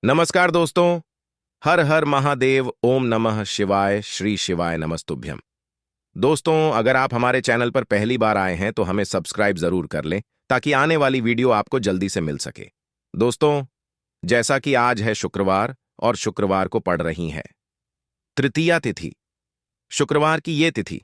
नमस्कार दोस्तों। हर हर महादेव, ओम नमः शिवाय, श्री शिवाय नमस्तुभ्यम। दोस्तों, अगर आप हमारे चैनल पर पहली बार आए हैं तो हमें सब्सक्राइब जरूर कर लें ताकि आने वाली वीडियो आपको जल्दी से मिल सके। दोस्तों, जैसा कि आज है शुक्रवार और शुक्रवार को पड़ रही है तृतीया तिथि। शुक्रवार की ये तिथि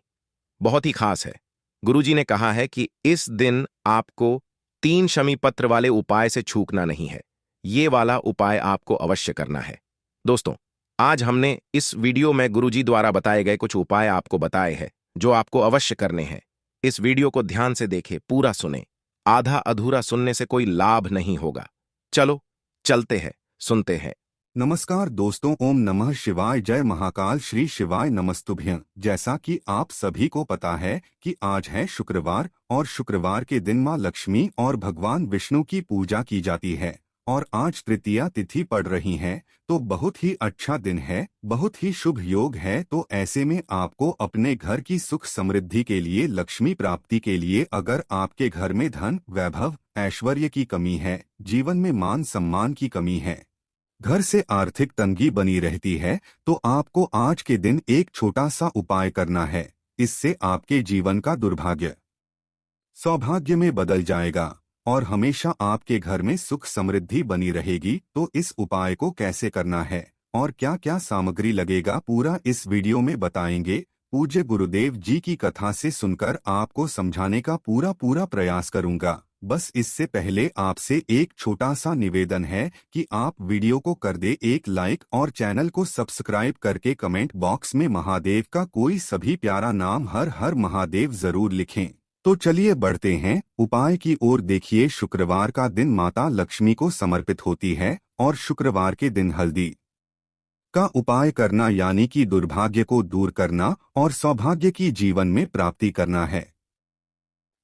बहुत ही खास है। गुरुजी ने कहा है कि इस दिन आपको 3 शमी पत्र वाले उपाय से चूकना नहीं है। ये वाला उपाय आपको अवश्य करना है। दोस्तों, आज हमने इस वीडियो में गुरुजी द्वारा बताए गए कुछ उपाय आपको बताए हैं जो आपको अवश्य करने हैं। इस वीडियो को ध्यान से देखें, पूरा सुने। आधा अधूरा सुनने से कोई लाभ नहीं होगा। चलो चलते हैं, सुनते हैं। नमस्कार दोस्तों, ओम नमः शिवाय, जय महाकाल, श्री शिवाय नमस्तुभ्यं। जैसा कि आप सभी को पता है कि आज है शुक्रवार और शुक्रवार के दिन मां लक्ष्मी और भगवान विष्णु की पूजा की जाती है और आज तृतीया तिथि पड़ रही है, तो बहुत ही अच्छा दिन है, बहुत ही शुभ योग है। तो ऐसे में आपको अपने घर की सुख समृद्धि के लिए, लक्ष्मी प्राप्ति के लिए, अगर आपके घर में धन, वैभव, ऐश्वर्य की कमी है, जीवन में मान सम्मान की कमी है, घर से आर्थिक तंगी बनी रहती है, तो आपको आज के दिन एक छोटा सा उपाय करना है। इससे आपके जीवन का दुर्भाग्य सौभाग्य में बदल जाएगा और हमेशा आपके घर में सुख समृद्धि बनी रहेगी। तो इस उपाय को कैसे करना है और क्या क्या सामग्री लगेगा, पूरा इस वीडियो में बताएंगे। पूज्य गुरुदेव जी की कथा से सुनकर आपको समझाने का पूरा प्रयास करूंगा। बस इससे पहले आपसे एक छोटा सा निवेदन है कि आप वीडियो को कर दे एक लाइक और चैनल को सब्सक्राइब करके कमेंट बॉक्स में महादेव का कोई सभी प्यारा नाम हर हर महादेव जरूर लिखें। तो चलिए बढ़ते हैं उपाय की ओर। देखिए, शुक्रवार का दिन माता लक्ष्मी को समर्पित होती है और शुक्रवार के दिन हल्दी का उपाय करना यानी कि दुर्भाग्य को दूर करना और सौभाग्य की जीवन में प्राप्ति करना है।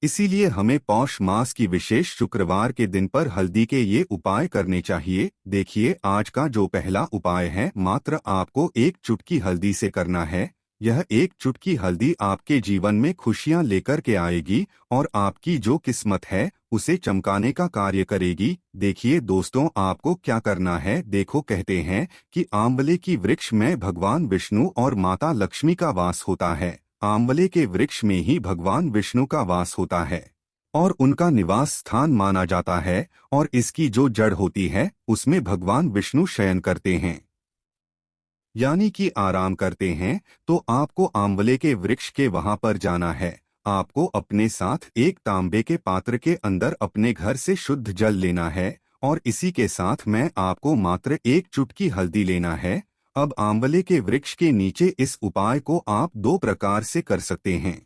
इसीलिए हमें पौष मास की विशेष शुक्रवार के दिन पर हल्दी के ये उपाय करने चाहिए। देखिए, आज का जो पहला उपाय है, मात्र आपको एक चुटकी हल्दी से करना है। यह एक चुटकी हल्दी आपके जीवन में खुशियां लेकर के आएगी और आपकी जो किस्मत है उसे चमकाने का कार्य करेगी। देखिए दोस्तों, आपको क्या करना है। देखो, कहते हैं कि आंवले की वृक्ष में भगवान विष्णु और माता लक्ष्मी का वास होता है। आंवले के वृक्ष में ही भगवान विष्णु का वास होता है और उनका निवास स्थान माना जाता है, और इसकी जो जड़ होती है उसमें भगवान विष्णु शयन करते हैं यानी कि आराम करते हैं। तो आपको आंवले के वृक्ष के वहां पर जाना है। आपको अपने साथ एक तांबे के पात्र के अंदर अपने घर से शुद्ध जल लेना है और इसी के साथ में आपको मात्र एक चुटकी हल्दी लेना है। अब आंवले के वृक्ष के नीचे इस उपाय को आप दो प्रकार से कर सकते हैं।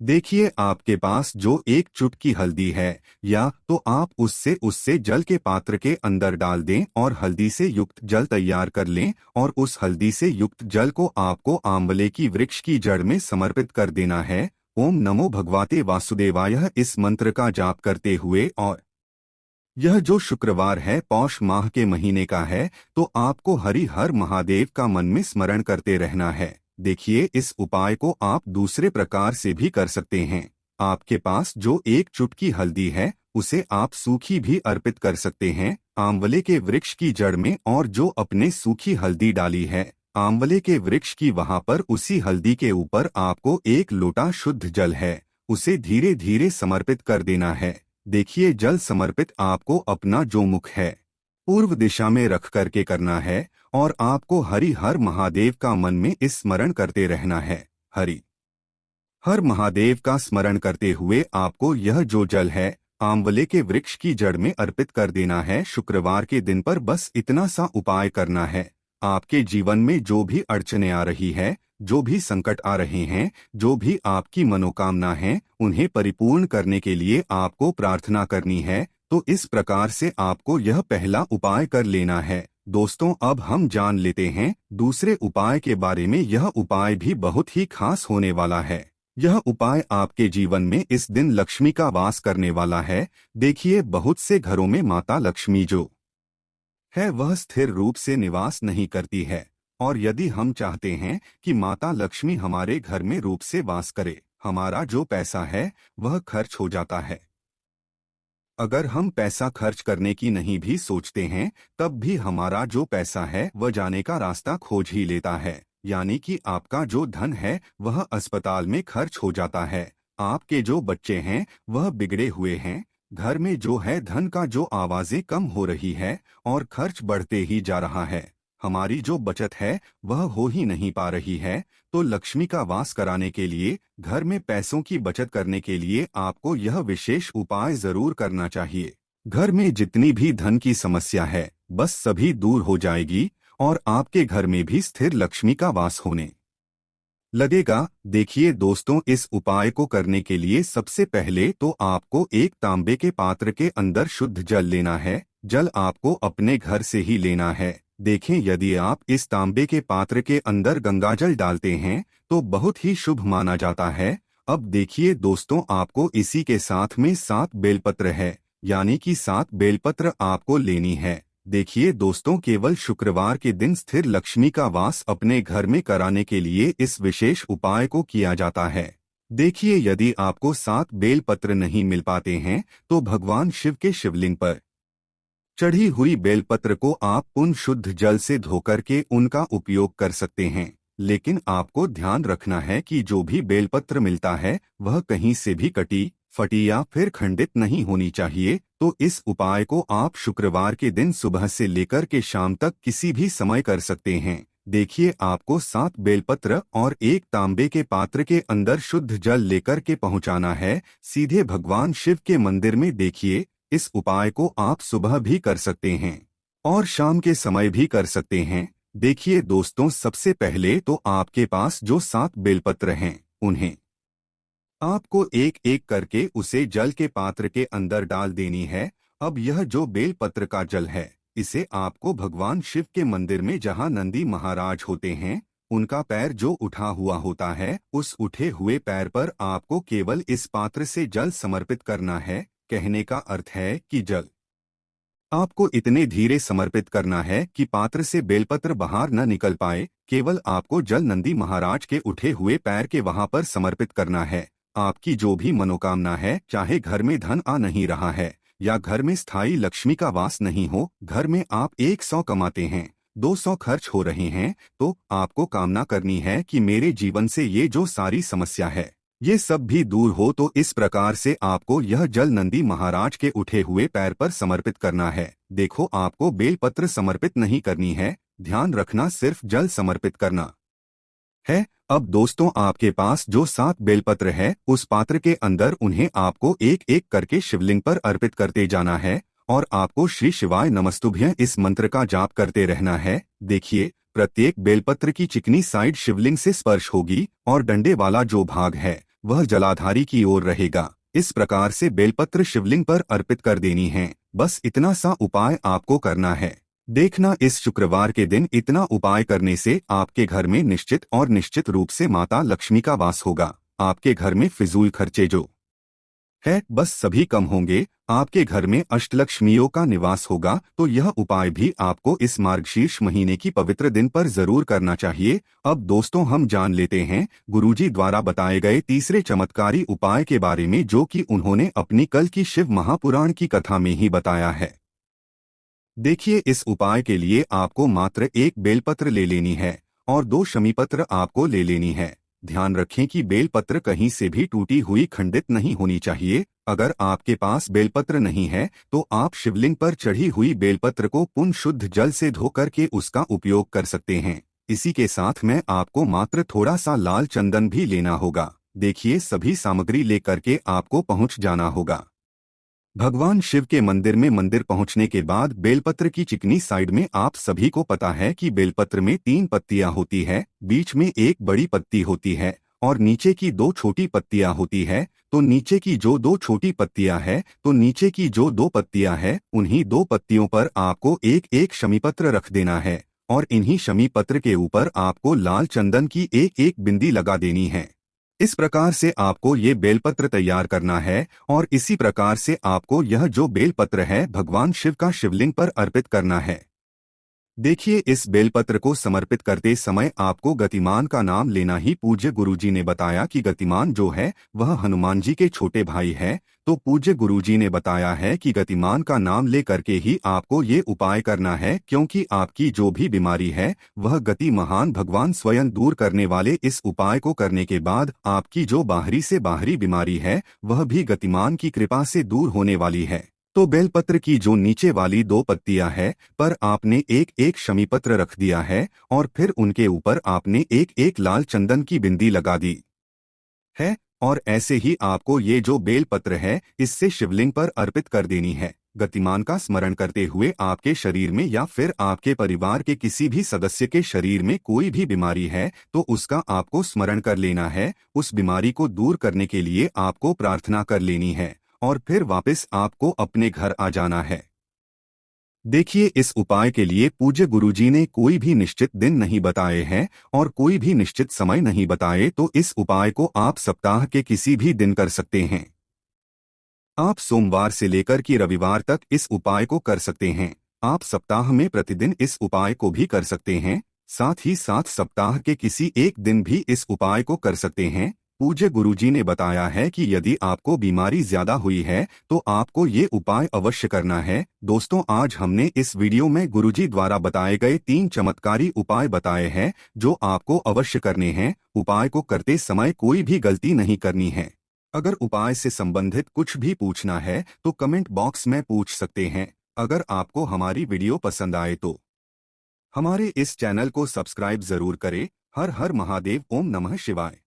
देखिए, आपके पास जो एक चुटकी हल्दी है, या तो आप उससे जल के पात्र के अंदर डाल दें और हल्दी से युक्त जल तैयार कर लें और उस हल्दी से युक्त जल को आपको आंवले की वृक्ष की जड़ में समर्पित कर देना है। ओम नमो भगवते वासुदेवाय इस मंत्र का जाप करते हुए। और यह जो शुक्रवार है, पौष माह के महीने का है, तो आपको हरि हर महादेव का मन में स्मरण करते रहना है। देखिए, इस उपाय को आप दूसरे प्रकार से भी कर सकते हैं। आपके पास जो एक चुटकी हल्दी है उसे आप सूखी भी अर्पित कर सकते हैं आंवले के वृक्ष की जड़ में, और जो अपने सूखी हल्दी डाली है आंवले के वृक्ष की, वहां पर उसी हल्दी के ऊपर आपको एक लोटा शुद्ध जल है उसे धीरे धीरे समर्पित कर देना है। देखिए, जल समर्पित आपको अपना जो मुख है पूर्व दिशा में रख करके करना है और आपको हरि हर महादेव का मन में स्मरण करते रहना है। हरि हर महादेव का स्मरण करते हुए आपको यह जो जल है आंवले के वृक्ष की जड़ में अर्पित कर देना है। शुक्रवार के दिन पर बस इतना सा उपाय करना है। आपके जीवन में जो भी अड़चने आ रही है, जो भी संकट आ रहे हैं, जो भी आपकी मनोकामना है, उन्हें परिपूर्ण करने के लिए आपको प्रार्थना करनी है। तो इस प्रकार से आपको यह पहला उपाय कर लेना है। दोस्तों, अब हम जान लेते हैं दूसरे उपाय के बारे में। यह उपाय भी बहुत ही खास होने वाला है। यह उपाय आपके जीवन में इस दिन लक्ष्मी का वास करने वाला है। देखिए, बहुत से घरों में माता लक्ष्मी जो है वह स्थिर रूप से निवास नहीं करती है, और यदि हम चाहते हैं कि माता लक्ष्मी हमारे घर में रूप से वास करे, हमारा जो पैसा है वह खर्च हो जाता है। अगर हम पैसा खर्च करने की नहीं भी सोचते हैं, तब भी हमारा जो पैसा है वह जाने का रास्ता खोज ही लेता है। यानी कि आपका जो धन है वह अस्पताल में खर्च हो जाता है। आपके जो बच्चे हैं वह बिगड़े हुए हैं। घर में जो है धन का जो आवाजें कम हो रही है और खर्च बढ़ते ही जा रहा है। हमारी जो बचत है वह हो ही नहीं पा रही है। तो लक्ष्मी का वास कराने के लिए, घर में पैसों की बचत करने के लिए आपको यह विशेष उपाय जरूर करना चाहिए। घर में जितनी भी धन की समस्या है बस सभी दूर हो जाएगी और आपके घर में भी स्थिर लक्ष्मी का वास होने लगेगा। देखिए दोस्तों, इस उपाय को करने के लिए सबसे पहले तो आपको एक तांबे के पात्र के अंदर शुद्ध जल लेना है। जल आपको अपने घर से ही लेना है। देखें, यदि आप इस तांबे के पात्र के अंदर गंगाजल डालते हैं तो बहुत ही शुभ माना जाता है। अब देखिए दोस्तों, आपको इसी के साथ में 7 बेलपत्र है, यानी कि 7 बेलपत्र आपको लेनी है। देखिए दोस्तों, केवल शुक्रवार के दिन स्थिर लक्ष्मी का वास अपने घर में कराने के लिए इस विशेष उपाय को किया जाता है। देखिए, यदि आपको 7 बेलपत्र नहीं मिल पाते हैं तो भगवान शिव के शिवलिंग पर चढ़ी हुई बेलपत्र को आप पुण्य शुद्ध जल से धोकर के उनका उपयोग कर सकते हैं। लेकिन आपको ध्यान रखना है कि जो भी बेलपत्र मिलता है वह कहीं से भी कटी, फटी या फिर खंडित नहीं होनी चाहिए। तो इस उपाय को आप शुक्रवार के दिन सुबह से लेकर के शाम तक किसी भी समय कर सकते हैं। देखिए, आपको 7 बेलपत्र और एक तांबे के पात्र के अंदर शुद्ध जल लेकर के पहुंचाना है सीधे भगवान शिव के मंदिर में। देखिए, इस उपाय को आप सुबह भी कर सकते हैं और शाम के समय भी कर सकते हैं। देखिए दोस्तों, सबसे पहले तो आपके पास जो 7 बेलपत्र हैं उन्हें आपको एक एक करके उसे जल के पात्र के अंदर डाल देनी है। अब यह जो बेलपत्र का जल है इसे आपको भगवान शिव के मंदिर में, जहां नंदी महाराज होते हैं, उनका पैर जो उठा हुआ होता है उस उठे हुए पैर पर आपको केवल इस पात्र से जल समर्पित करना है। कहने का अर्थ है कि जल आपको इतने धीरे समर्पित करना है कि पात्र से बेलपत्र बाहर न निकल पाए। केवल आपको जल नंदी महाराज के उठे हुए पैर के वहां पर समर्पित करना है। आपकी जो भी मनोकामना है, चाहे घर में धन आ नहीं रहा है या घर में स्थायी लक्ष्मी का वास नहीं हो, घर में आप 100 कमाते हैं, 200 खर्च हो रहे हैं, तो आपको कामना करनी है कि मेरे जीवन से ये जो सारी समस्या है ये सब भी दूर हो। तो इस प्रकार से आपको यह जल नंदी महाराज के उठे हुए पैर पर समर्पित करना है। देखो, आपको बेलपत्र समर्पित नहीं करनी है, ध्यान रखना सिर्फ जल समर्पित करना है। अब दोस्तों, आपके पास जो 7 बेलपत्र है उस पात्र के अंदर उन्हें आपको एक एक करके शिवलिंग पर अर्पित करते जाना है और आपको श्री शिवाय नमस्तुभ्यं इस मंत्र का जाप करते रहना है। देखिए, प्रत्येक बेलपत्र की चिकनी साइड शिवलिंग से स्पर्श होगी और डंडे वाला जो भाग है वह जलाधारी की ओर रहेगा। इस प्रकार से बेलपत्र शिवलिंग पर अर्पित कर देनी है। बस इतना सा उपाय आपको करना है। देखना, इस शुक्रवार के दिन इतना उपाय करने से आपके घर में निश्चित और निश्चित रूप से माता लक्ष्मी का वास होगा। आपके घर में फिजूल खर्चे जो है बस सभी कम होंगे। आपके घर में अष्टलक्ष्मियों का निवास होगा। तो यह उपाय भी आपको इस मार्गशीर्ष महीने की पवित्र दिन पर जरूर करना चाहिए। अब दोस्तों, हम जान लेते हैं गुरुजी द्वारा बताए गए तीसरे चमत्कारी उपाय के बारे में, जो कि उन्होंने अपनी कल की शिव महापुराण की कथा में ही बताया है। देखिए, इस उपाय के लिए आपको मात्र 1 बेलपत्र ले लेनी है और 2 शमीपत्र आपको ले लेनी है। ध्यान रखें कि बेलपत्र कहीं से भी टूटी हुई, खंडित नहीं होनी चाहिए। अगर आपके पास बेलपत्र नहीं है तो आप शिवलिंग पर चढ़ी हुई बेलपत्र को पुण्य शुद्ध जल से धो करके उसका उपयोग कर सकते हैं। इसी के साथ में आपको मात्र थोड़ा सा लाल चंदन भी लेना होगा। देखिए, सभी सामग्री लेकर के आपको पहुंच जाना होगा भगवान शिव के मंदिर में। मंदिर पहुंचने के बाद बेलपत्र की चिकनी साइड में, आप सभी को पता है कि बेलपत्र में 3 पत्तियां होती है, बीच में एक बड़ी पत्ती होती है और नीचे की 2 छोटी पत्तियां होती है। तो नीचे की जो 2 छोटी पत्तियां है, तो नीचे की जो 2 पत्तियां है उन्हीं 2 पत्तियों पर आपको एक एक शमीपत्र रख देना है और इन्हीं शमीपत्र के ऊपर आपको लाल चंदन की एक एक बिंदी लगा देनी है। इस प्रकार से आपको ये बेलपत्र तैयार करना है और इसी प्रकार से आपको यह जो बेलपत्र है भगवान शिव का शिवलिंग पर अर्पित करना है। देखिए, इस बेलपत्र को समर्पित करते समय आपको गतिमान का नाम लेना ही। पूज्य गुरुजी ने बताया कि गतिमान जो है वह हनुमान जी के छोटे भाई है, तो पूज्य गुरुजी ने बताया है कि गतिमान का नाम ले करके ही आपको ये उपाय करना है, क्योंकि आपकी जो भी बीमारी है वह गति महान भगवान स्वयं दूर करने वाले। इस उपाय को करने के बाद आपकी जो बाहरी से बाहरी बीमारी है वह भी गतिमान की कृपा से दूर होने वाली है। तो बेलपत्र की जो नीचे वाली 2 पत्तियां है पर आपने एक एक शमीपत्र रख दिया है और फिर उनके ऊपर आपने एक एक लाल चंदन की बिंदी लगा दी है, और ऐसे ही आपको ये जो बेलपत्र है इससे शिवलिंग पर अर्पित कर देनी है। गतिमान का स्मरण करते हुए आपके शरीर में या फिर आपके परिवार के किसी भी सदस्य के शरीर में कोई भी बीमारी है तो उसका आपको स्मरण कर लेना है। उस बीमारी को दूर करने के लिए आपको प्रार्थना कर लेनी है और फिर वापस आपको अपने घर आ जाना है। देखिए, इस उपाय के लिए पूज्य गुरुजी ने कोई भी निश्चित दिन नहीं बताए हैं और कोई भी निश्चित समय नहीं बताए, तो इस उपाय को आप सप्ताह के किसी भी दिन कर सकते हैं। आप सोमवार से लेकर के रविवार तक इस उपाय को कर सकते हैं। आप सप्ताह में प्रतिदिन इस उपाय को भी कर सकते हैं, साथ ही साथ सप्ताह के किसी एक दिन भी इस उपाय को कर सकते हैं। पूज्य गुरुजी ने बताया है कि यदि आपको बीमारी ज्यादा हुई है तो आपको ये उपाय अवश्य करना है। दोस्तों, आज हमने इस वीडियो में गुरुजी द्वारा बताए गए 3 चमत्कारी उपाय बताए हैं जो आपको अवश्य करने हैं। उपाय को करते समय कोई भी गलती नहीं करनी है। अगर उपाय से संबंधित कुछ भी पूछना है तो कमेंट बॉक्स में पूछ सकते हैं। अगर आपको हमारी वीडियो पसंद आए तो हमारे इस चैनल को सब्सक्राइब जरूर करें। हर हर महादेव। ओम नमः शिवाय।